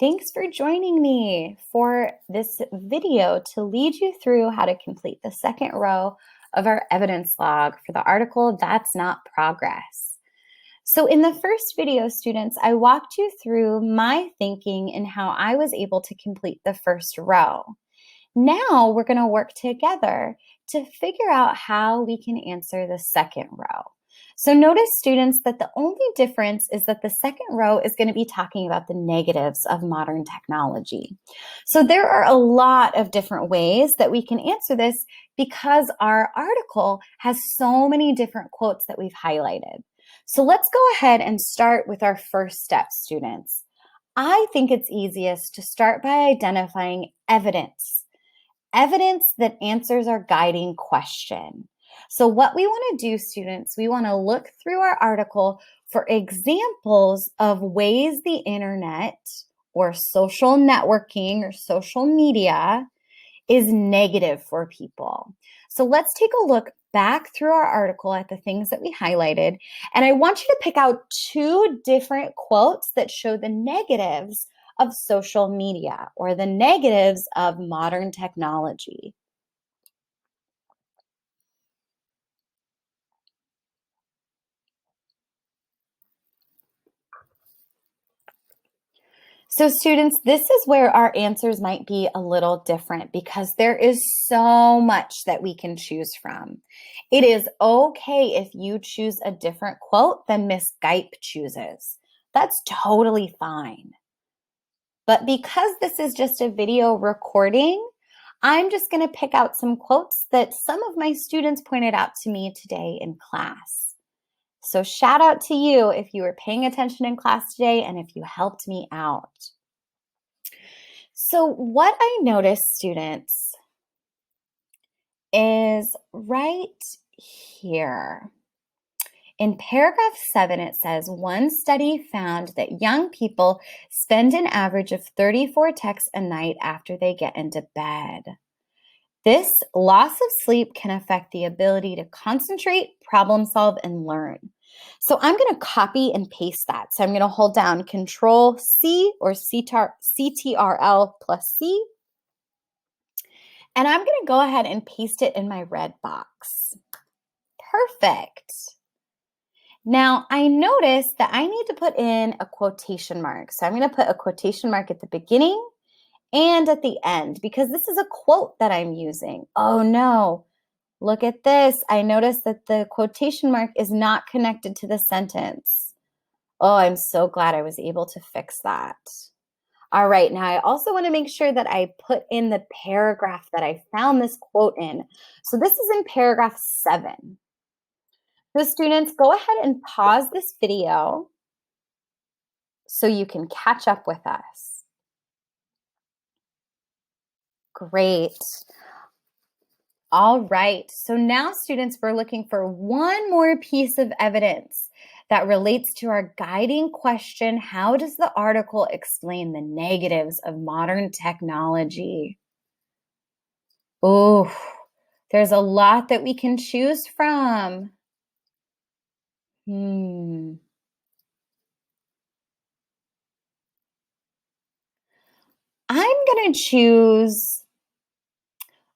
Thanks for joining me for this video to lead you through how to complete the second row of our evidence log for the article, That's Not Progress. So in the first video, students, I walked you through my thinking and how I was able to complete the first row. Now we're going to work together to figure out how we can answer the second row. So notice, students, that the only difference is that the second row is going to be talking about the negatives of modern technology. So there are a lot of different ways that we can answer this because our article has so many different quotes that we've highlighted. So let's go ahead and start with our first step, students. I think it's easiest to start by identifying evidence that answers our guiding question. So what we want to do, students, we want to look through our article for examples of ways the internet or social networking or social media is negative for people. So let's take a look back through our article at the things that we highlighted. And I want you to pick out two different quotes that show the negatives of social media or the negatives of modern technology. So students, this is where our answers might be a little different because there is so much that we can choose from. It is okay if you choose a different quote than Miss Gipe chooses. That's totally fine. But because this is just a video recording, I'm just going to pick out some quotes that some of my students pointed out to me today in class. So shout out to you if you were paying attention in class today and if you helped me out. So what I noticed, students, is right here. In paragraph 7, it says, one study found that young people spend an average of 34 texts a night after they get into bed. This loss of sleep can affect the ability to concentrate, problem solve, and learn. So I'm going to copy and paste that. So I'm going to hold down Control C or CTRL plus C. And I'm going to go ahead and paste it in my red box. Perfect. Now I noticed that I need to put in a quotation mark. So I'm going to put a quotation mark at the beginning and at the end because this is a quote that I'm using. Oh no, look at this. I noticed that the quotation mark is not connected to the sentence. Oh, I'm so glad I was able to fix that. All right, now I also want to make sure that I put in the paragraph that I found this quote in. So this is in paragraph 7. So students, go ahead and pause this video so you can catch up with us. Great. All right, so now students, we're looking for one more piece of evidence that relates to our guiding question, how does the article explain the negatives of modern technology? Oh, there's a lot that we can choose from.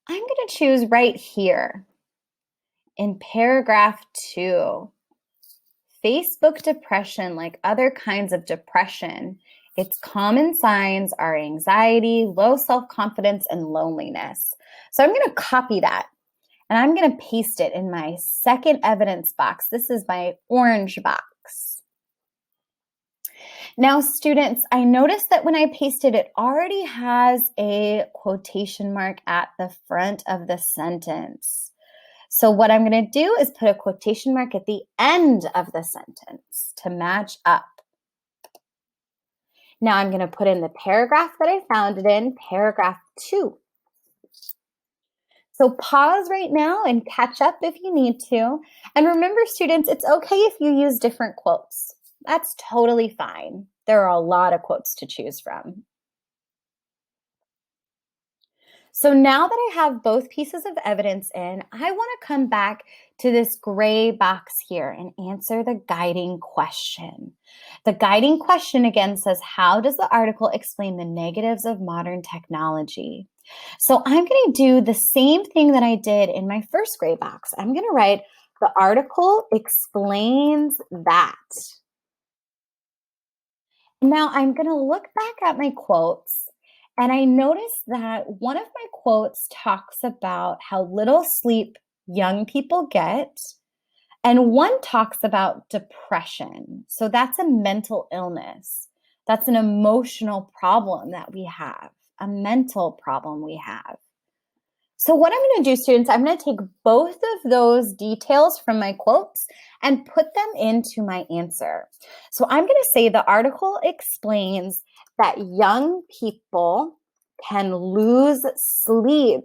I'm going to choose right here in paragraph 2. Facebook depression, like other kinds of depression, its common signs are anxiety, low self-confidence, and loneliness. So I'm going to copy that and I'm going to paste it in my second evidence box. This is my orange box. Now, students, I noticed that when I pasted, it already has a quotation mark at the front of the sentence. So what I'm going to do is put a quotation mark at the end of the sentence to match up. Now I'm going to put in the paragraph that I found it in, paragraph 2. So pause right now and catch up if you need to. And remember, students, it's okay if you use different quotes. That's totally fine. There are a lot of quotes to choose from. So now that I have both pieces of evidence in, I want to come back to this gray box here and answer the guiding question. The guiding question again says, how does the article explain the negatives of modern technology? So I'm going to do the same thing that I did in my first gray box. I'm going to write, the article explains that. Now I'm going to look back at my quotes, and I noticed that one of my quotes talks about how little sleep young people get, and one talks about depression. So that's a mental illness. That's an emotional problem that we have, a mental problem we have. So what I'm going to do, students, I'm going to take both of those details from my quotes and put them into my answer. So I'm going to say the article explains that young people can lose sleep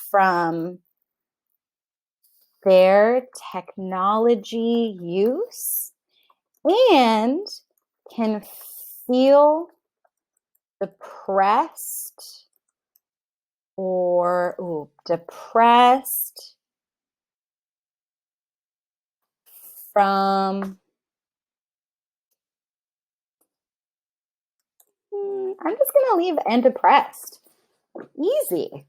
from their technology use and can feel depressed depressed from, I'm just going to leave and depressed. Easy.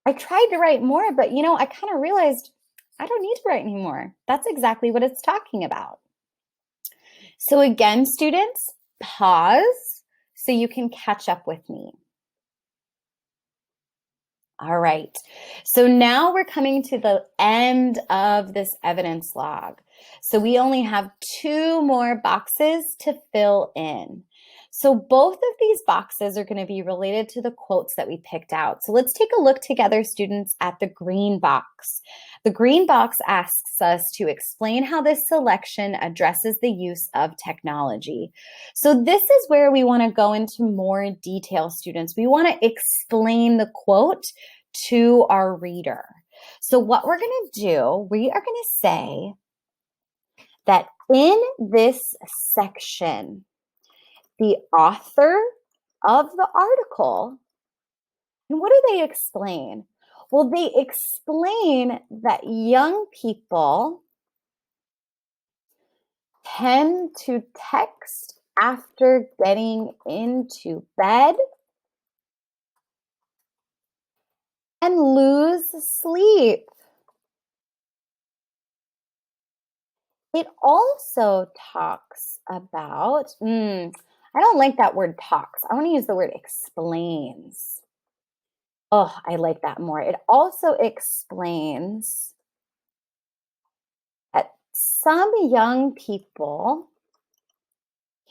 I tried to write more, but I kind of realized I don't need to write anymore. That's exactly what it's talking about. So again, students, pause so you can catch up with me. All right, so now we're coming to the end of this evidence log. So we only have 2 more boxes to fill in. So both of these boxes are going to be related to the quotes that we picked out. So let's take a look together, students, at the green box. The green box asks us to explain how this selection addresses the use of technology. So this is where we want to go into more detail, students. We want to explain the quote to our reader. So what we're going to do, we are going to say that in this section, the author of the article, and what do they explain? Well, they explain that young people tend to text after getting into bed and lose sleep. It also talks about, I don't like that word talks. I want to use the word explains. Oh, I like that more. It also explains that some young people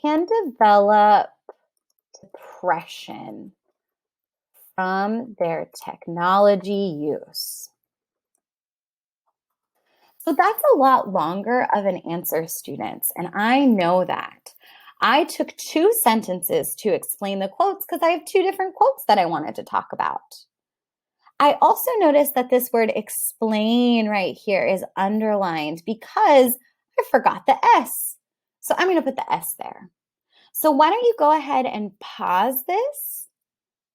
can develop depression from their technology use. So that's a lot longer of an answer, students, and I know that. I took 2 sentences to explain the quotes because I have 2 different quotes that I wanted to talk about. I also noticed that this word explain right here is underlined because I forgot the S. So I'm going to put the S there. So why don't you go ahead and pause this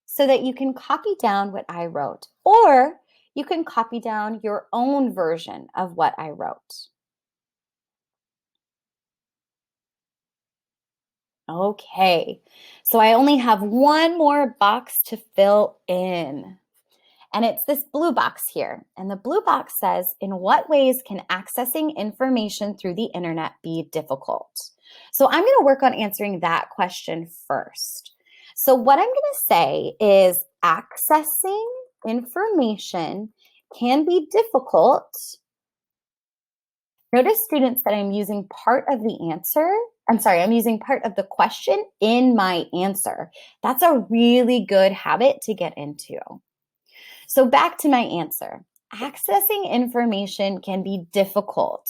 so that you can copy down what I wrote, or you can copy down your own version of what I wrote. Okay, so I only have 1 more box to fill in. And it's this blue box here. And the blue box says, in what ways can accessing information through the internet be difficult? So I'm going to work on answering that question first. So what I'm going to say is accessing information can be difficult. Notice, students, that I'm using part of the answer. I'm using part of the question in my answer. That's a really good habit to get into. So back to my answer. Accessing information can be difficult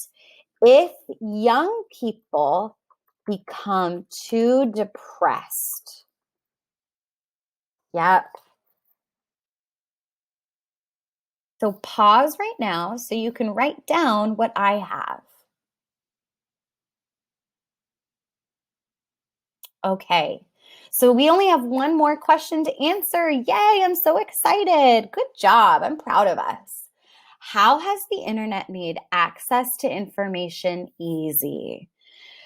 if young people become too depressed. Yep. So pause right now so you can write down what I have. Okay. So we only have one more question to answer. Yay, I'm so excited. Good job. I'm proud of us. How has the internet made access to information easy?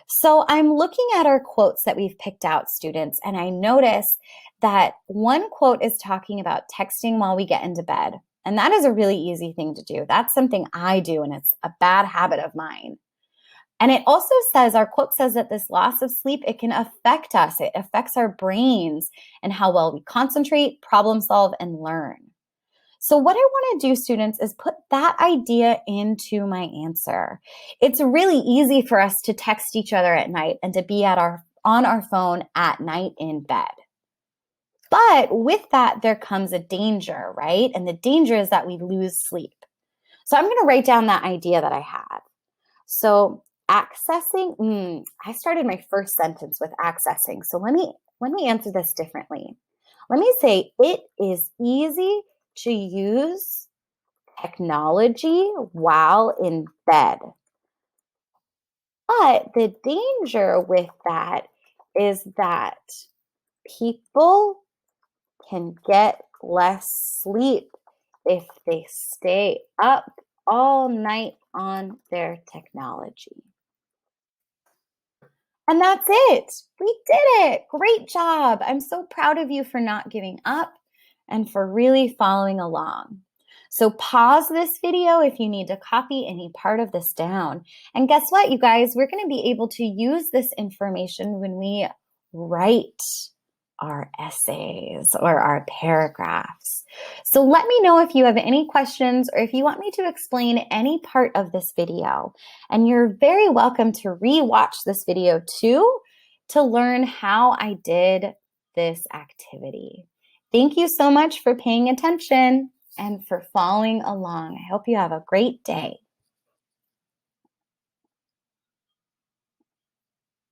So I'm looking at our quotes that we've picked out, students, and I notice that one quote is talking about texting while we get into bed. And that is a really easy thing to do. That's something I do, and it's a bad habit of mine. And it also says, our quote says that this loss of sleep, it can affect us. It affects our brains and how well we concentrate, problem solve, and learn. So what I want to do, students, is put that idea into my answer. It's really easy for us to text each other at night and to be on our phone at night in bed. But with that, there comes a danger, right? And the danger is that we lose sleep. So I'm going to write down that idea that I had. So accessing, I started my first sentence with accessing. So let me answer this differently. Let me say it is easy to use technology while in bed. But the danger with that is that people can get less sleep if they stay up all night on their technology. And that's it. We did it. Great job. I'm so proud of you for not giving up and for really following along. So pause this video if you need to copy any part of this down. And guess what, you guys? We're going to be able to use this information when we write our essays or our paragraphs. So let me know if you have any questions or if you want me to explain any part of this video. And you're very welcome to re-watch this video too to learn how I did this activity. Thank you so much for paying attention and for following along. I hope you have a great day.